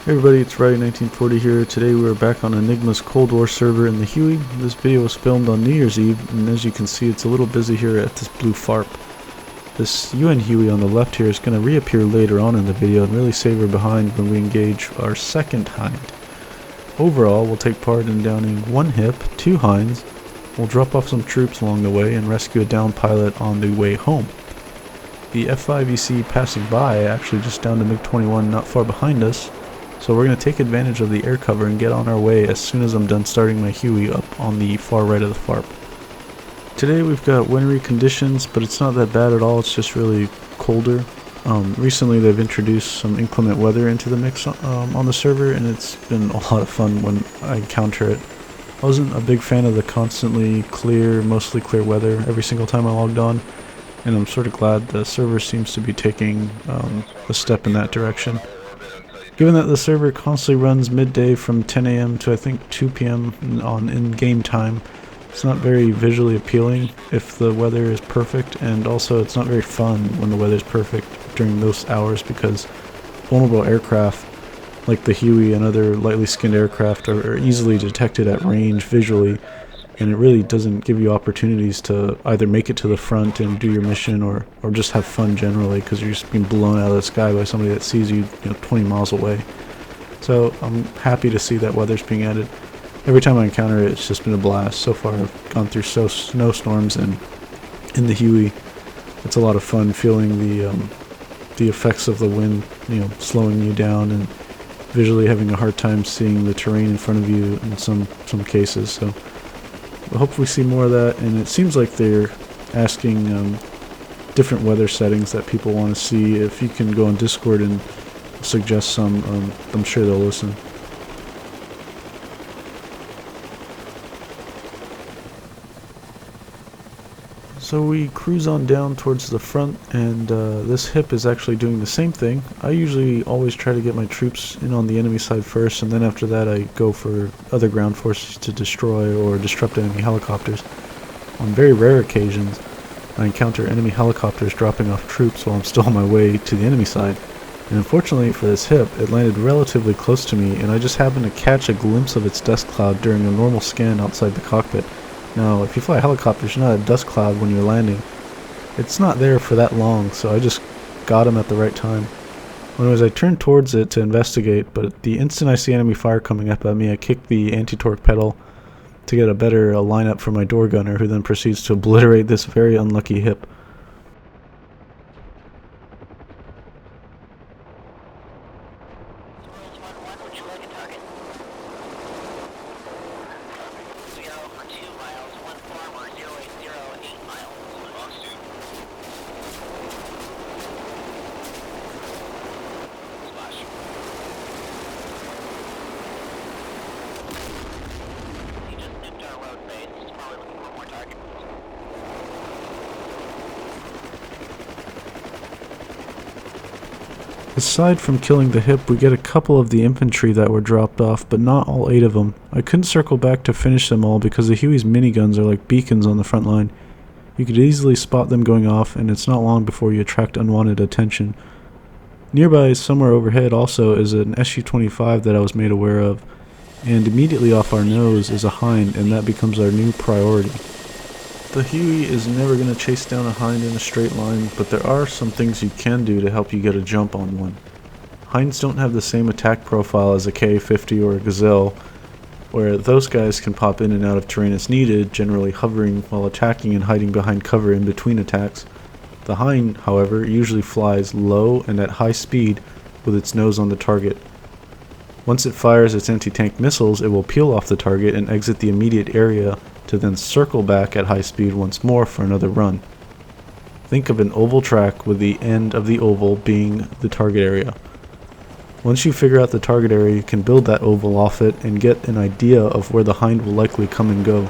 Hey everybody, it's Rowdy1940 here. Today we are back on Enigma's Cold War server in the Huey. This video was filmed on New Year's Eve, and as you can see it's a little busy here at this blue FARP. This UN Huey on the left here is going to reappear later on in the video and really save her behind when we engage our second Hind. Overall, we'll take part in downing 1 HIP, 2 Hinds, we'll drop off some troops along the way and rescue a downed pilot on the way home. The F-5 you see passing by actually just downed a MiG-21 not far behind us, so we're going to take advantage of the air cover and get on our way as soon as I'm done starting my Huey up on the far right of the FARP. Today we've got wintry conditions, but it's not that bad at all, it's just really colder. Recently they've introduced some inclement weather into the mix on the server, and it's been a lot of fun when I encounter it. I wasn't a big fan of the constantly clear, mostly clear weather every single time I logged on, and I'm sort of glad the server seems to be taking a step in that direction. Given that the server constantly runs midday from 10 AM to I think 2 PM on in-game time, it's not very visually appealing if the weather is perfect, and also it's not very fun when the weather is perfect during those hours because vulnerable aircraft like the Huey and other lightly skinned aircraft are easily detected at range visually, and it really doesn't give you opportunities to either make it to the front and do your mission or just have fun generally because you're just being blown out of the sky by somebody that sees you, 20 miles away. So I'm happy to see that weather's being added. Every time I encounter it, it's just been a blast. So far I've gone through snowstorms, and in the Huey it's a lot of fun feeling the effects of the wind slowing you down and visually having a hard time seeing the terrain in front of you in some cases. So we'll hopefully see more of that, and it seems like they're asking different weather settings that people want to see. If you can go on Discord and suggest some, I'm sure they'll listen. So we cruise on down towards the front, and this HIP is actually doing the same thing. I usually always try to get my troops in on the enemy side first, and then after that I go for other ground forces to destroy or disrupt enemy helicopters. On very rare occasions, I encounter enemy helicopters dropping off troops while I'm still on my way to the enemy side. And unfortunately for this HIP, it landed relatively close to me, and I just happened to catch a glimpse of its dust cloud during a normal scan outside the cockpit. Now, if you fly helicopters, you're not a dust cloud when you're landing. It's not there for that long, so I just got him at the right time. Anyways, I turned towards it to investigate, but the instant I see enemy fire coming up at me, I kick the anti-torque pedal to get a better lineup for my door gunner, who then proceeds to obliterate this very unlucky HIP. Aside from killing the HIP, we get a couple of the infantry that were dropped off, but not all 8 of them. I couldn't circle back to finish them all because the Huey's miniguns are like beacons on the front line. You could easily spot them going off, and it's not long before you attract unwanted attention. Nearby, somewhere overhead also, is an Su-25 that I was made aware of, and immediately off our nose is a Hind, and that becomes our new priority. The Huey is never going to chase down a Hind in a straight line, but there are some things you can do to help you get a jump on one. Hinds don't have the same attack profile as a Ka-50 or a Gazelle, where those guys can pop in and out of terrain as needed, generally hovering while attacking and hiding behind cover in between attacks. The Hind, however, usually flies low and at high speed with its nose on the target. Once it fires its anti-tank missiles, it will peel off the target and exit the immediate area to then circle back at high speed once more for another run. Think of an oval track with the end of the oval being the target area. Once you figure out the target area, you can build that oval off it and get an idea of where the Hind will likely come and go.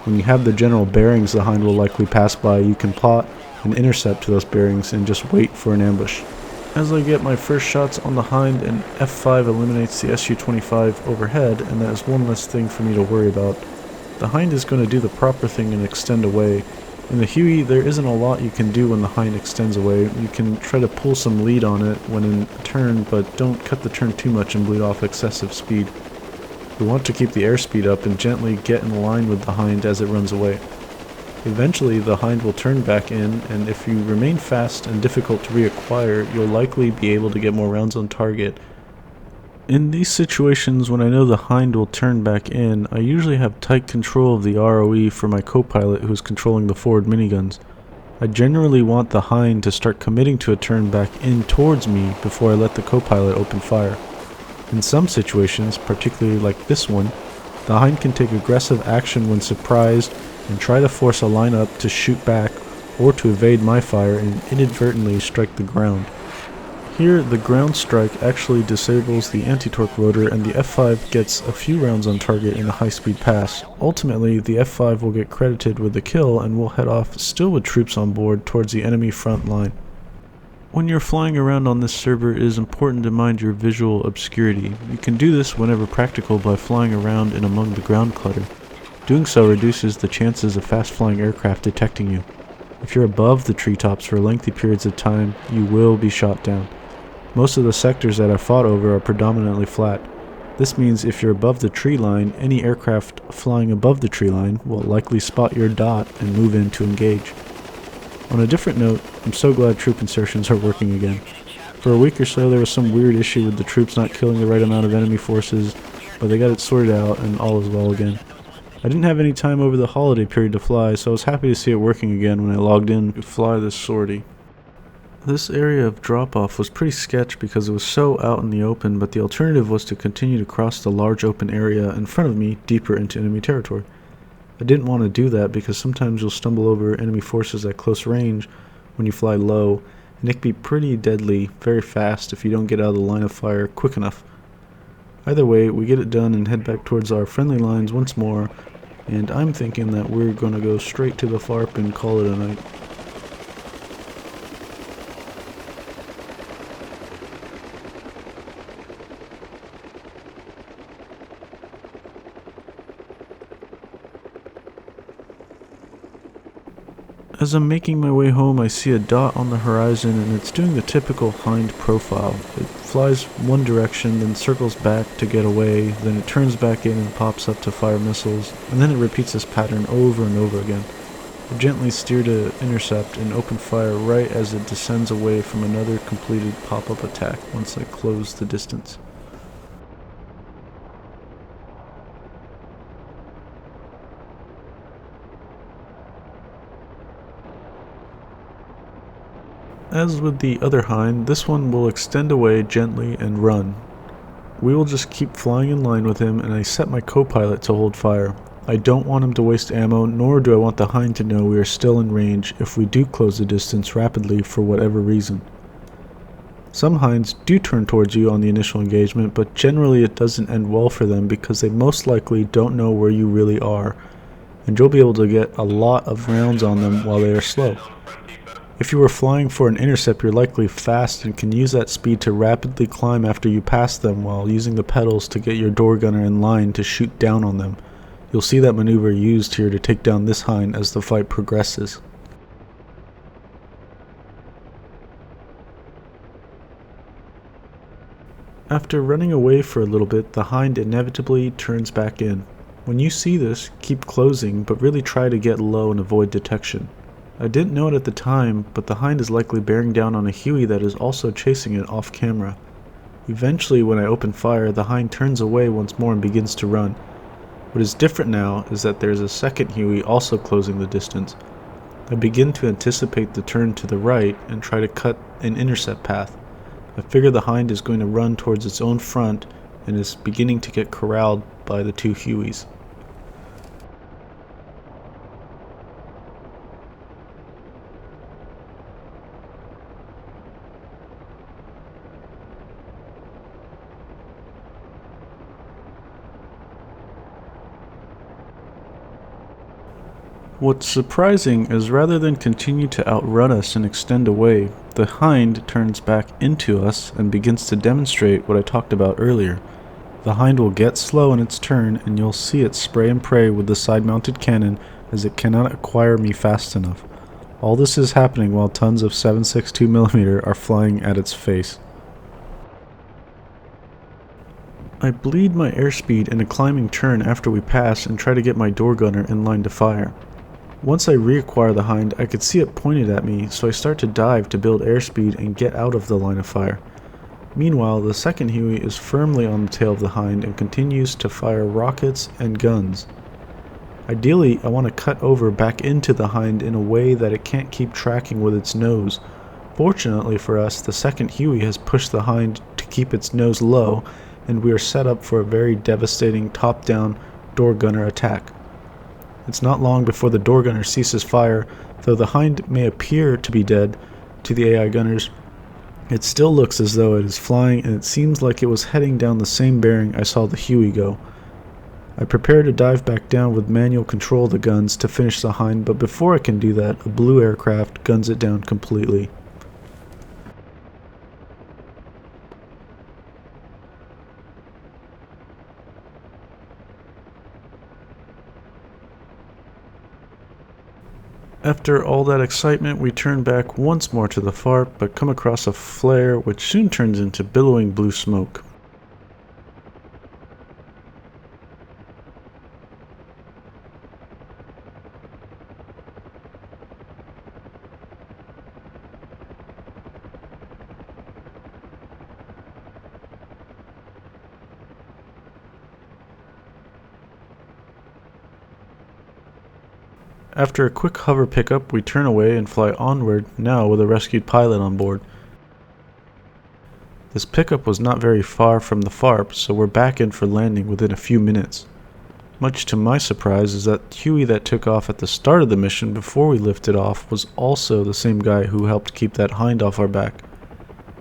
When you have the general bearings the Hind will likely pass by, you can plot and intercept to those bearings and just wait for an ambush. As I get my first shots on the Hind, an F-5 eliminates the Su-25 overhead, and that is one less thing for me to worry about. The Hind is going to do the proper thing and extend away, In the Huey, there isn't a lot you can do when the Hind extends away. You can try to pull some lead on it when in a turn, but don't cut the turn too much and bleed off excessive speed. We want to keep the airspeed up and gently get in line with the Hind as it runs away. Eventually, the Hind will turn back in, and if you remain fast and difficult to reacquire, you'll likely be able to get more rounds on target. In these situations, when I know the Hind will turn back in, I usually have tight control of the ROE for my co-pilot who's controlling the forward miniguns. I generally want the Hind to start committing to a turn back in towards me before I let the co-pilot open fire. In some situations, particularly like this one, the Hind can take aggressive action when surprised and try to force a lineup to shoot back or to evade my fire and inadvertently strike the ground. Here, the ground strike actually disables the anti-torque rotor and the F5 gets a few rounds on target in a high-speed pass. Ultimately, the F5 will get credited with the kill and will head off still with troops on board towards the enemy front line. When you're flying around on this server, it is important to mind your visual obscurity. You can do this whenever practical by flying around and among the ground clutter. Doing so reduces the chances of fast-flying aircraft detecting you. If you're above the treetops for lengthy periods of time, you will be shot down. Most of the sectors that I fought over are predominantly flat. This means if you're above the tree line, any aircraft flying above the tree line will likely spot your dot and move in to engage. On a different note, I'm so glad troop insertions are working again. For a week or so there was some weird issue with the troops not killing the right amount of enemy forces, but they got it sorted out and all is well again. I didn't have any time over the holiday period to fly, so I was happy to see it working again when I logged in to fly this sortie. This area of drop-off was pretty sketch because it was so out in the open, but the alternative was to continue to cross the large open area in front of me deeper into enemy territory. I didn't want to do that because sometimes you'll stumble over enemy forces at close range when you fly low, and it can be pretty deadly very fast if you don't get out of the line of fire quick enough. Either way, we get it done and head back towards our friendly lines once more, and I'm thinking that we're going to go straight to the FARP and call it a night. As I'm making my way home, I see a dot on the horizon and it's doing the typical Hind profile. It flies one direction, then circles back to get away, then it turns back in and pops up to fire missiles, and then it repeats this pattern over and over again. I gently steer to intercept and open fire right as it descends away from another completed pop-up attack once I close the distance. As with the other Hind, this one will extend away gently and run. We will just keep flying in line with him, and I set my co-pilot to hold fire. I don't want him to waste ammo, nor do I want the Hind to know we are still in range if we do close the distance rapidly for whatever reason. Some Hinds do turn towards you on the initial engagement, but generally it doesn't end well for them because they most likely don't know where you really are, and you'll be able to get a lot of rounds on them while they are slow. If you were flying for an intercept, you're likely fast and can use that speed to rapidly climb after you pass them while using the pedals to get your door gunner in line to shoot down on them. You'll see that maneuver used here to take down this Hind as the fight progresses. After running away for a little bit, the Hind inevitably turns back in. When you see this, keep closing, but really try to get low and avoid detection. I didn't know it at the time, but the Hind is likely bearing down on a Huey that is also chasing it off camera. Eventually, when I open fire, the Hind turns away once more and begins to run. What is different now is that there is a second Huey also closing the distance. I begin to anticipate the turn to the right and try to cut an intercept path. I figure the Hind is going to run towards its own front and is beginning to get corralled by the two Hueys. What's surprising is rather than continue to outrun us and extend away, the Hind turns back into us and begins to demonstrate what I talked about earlier. The Hind will get slow in its turn and you'll see it spray and pray with the side-mounted cannon as it cannot acquire me fast enough. All this is happening while tons of 7.62mm are flying at its face. I bleed my airspeed in a climbing turn after we pass and try to get my door gunner in line to fire. Once I reacquire the Hind, I could see it pointed at me, so I start to dive to build airspeed and get out of the line of fire. Meanwhile, the second Huey is firmly on the tail of the Hind and continues to fire rockets and guns. Ideally, I want to cut over back into the Hind in a way that it can't keep tracking with its nose. Fortunately for us, the second Huey has pushed the Hind to keep its nose low, and we are set up for a very devastating top-down door gunner attack. It's not long before the door gunner ceases fire, though the Hind may appear to be dead to the AI gunners. It still looks as though it is flying, and it seems like it was heading down the same bearing I saw the Huey go. I prepare to dive back down with manual control of the guns to finish the Hind, but before I can do that, a blue aircraft guns it down completely. After all that excitement, we turn back once more to the FARP, but come across a flare which soon turns into billowing blue smoke. After a quick hover pickup, we turn away and fly onward, now with a rescued pilot on board. This pickup was not very far from the FARP, so we're back in for landing within a few minutes. Much to my surprise is that Huey that took off at the start of the mission before we lifted off was also the same guy who helped keep that Hind off our back.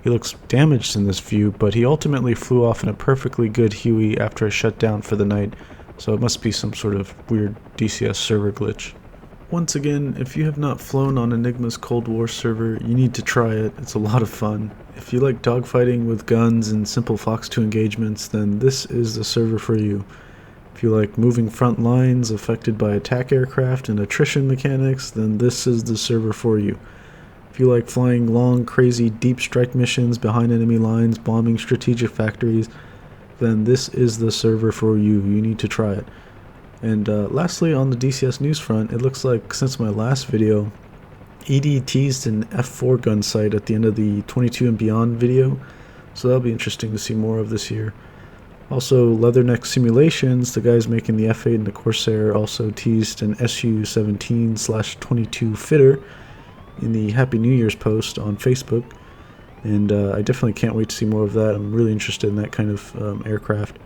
He looks damaged in this view, but he ultimately flew off in a perfectly good Huey after I shut down for the night, so it must be some sort of weird DCS server glitch. Once again, if you have not flown on Enigma's Cold War server, you need to try it. It's a lot of fun. If you like dogfighting with guns and simple Fox 2 engagements, then this is the server for you. If you like moving front lines affected by attack aircraft and attrition mechanics, then this is the server for you. If you like flying long, crazy, deep strike missions behind enemy lines, bombing strategic factories, then this is the server for you. You need to try it. And lastly, on the DCS news front, it looks like since my last video, ED teased an F-4 gun sight at the end of the 22 and Beyond video, so that'll be interesting to see more of this year. Also, Leatherneck Simulations, the guys making the F-8 and the Corsair, also teased an SU-17/22 fitter in the Happy New Year's post on Facebook, and I definitely can't wait to see more of that. I'm really interested in that kind of aircraft.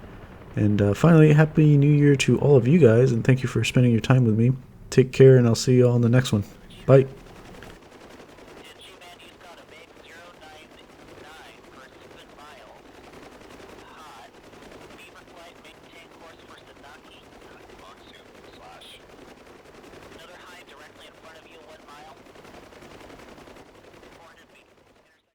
And finally, Happy New Year to all of you guys, and thank you for spending your time with me. Take care, and I'll see you all in the next one. Bye.